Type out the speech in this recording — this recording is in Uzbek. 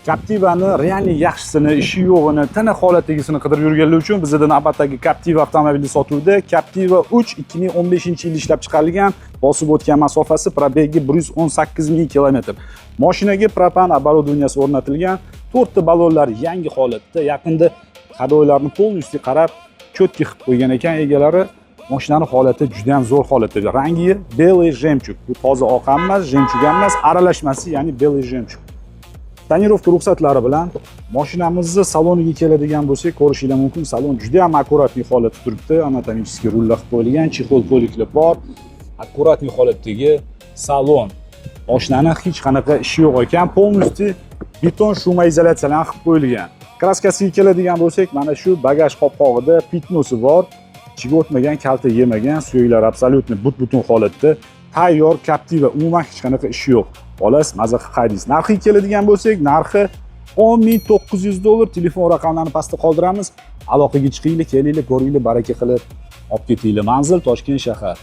Captiva'ni realniy yaxshisini, ishi yo'g'ini, tana holatdagisini qidirib yurganlar uchun bizda navbatdagi Captiva avtomobili sotuvda. Captiva 3 2015-yil ishlab chiqarilgan, bosib o'tgan masofasi probegi 118 ming kilometr. Mashinaga propan оборудованияsi o'rnatilgan, 4 ta ballonlar yangi holatda. Yaqinda hadoylarni полностью qarab, cho'tki qilib qo'ygan ekan egalari. Mashinaning holati juda ham zo'r holatda. Rangi белый жемчуг. Bu toza oq emas, jemchug emas, aralashmasi, ya'ni белый жемчуг. Tonirovka ruxsatlari bilan mashinamizni saloniga keladigan bo'lsak, ko'rishingiz mumkin. Salon juda ham akkuratniy holatda turibdi. Anatomический rullar qilib qo'yilgan, chexol poliklar bor. Akkuratniy holatdagi salon. Mashinaning hech qanaqa ishi yo'q ekan. Полностью beton shuma izolyatsiyalanib qilib qo'yilgan. Kraskasiga keladigan bo'lsak, mana shu bagaj qopqog'ida pitnosi bor. Ichiga o'tmagan, kalta yemagan, suyaklar absolyutni but-butun holatda. Tayyor Captiva, umuman hech qanaqa ishi yo'q. Xolos, maza qilib haydaysiz. Narxiga keladigan bo'lsak, narxi $10,900. Telefon raqamlarini pastda qoldiramiz. Aloqaga chiqinglar, kelinglar, ko'ringlar, baraka qilib olib ketinglar. Manzil Toshkent shahar.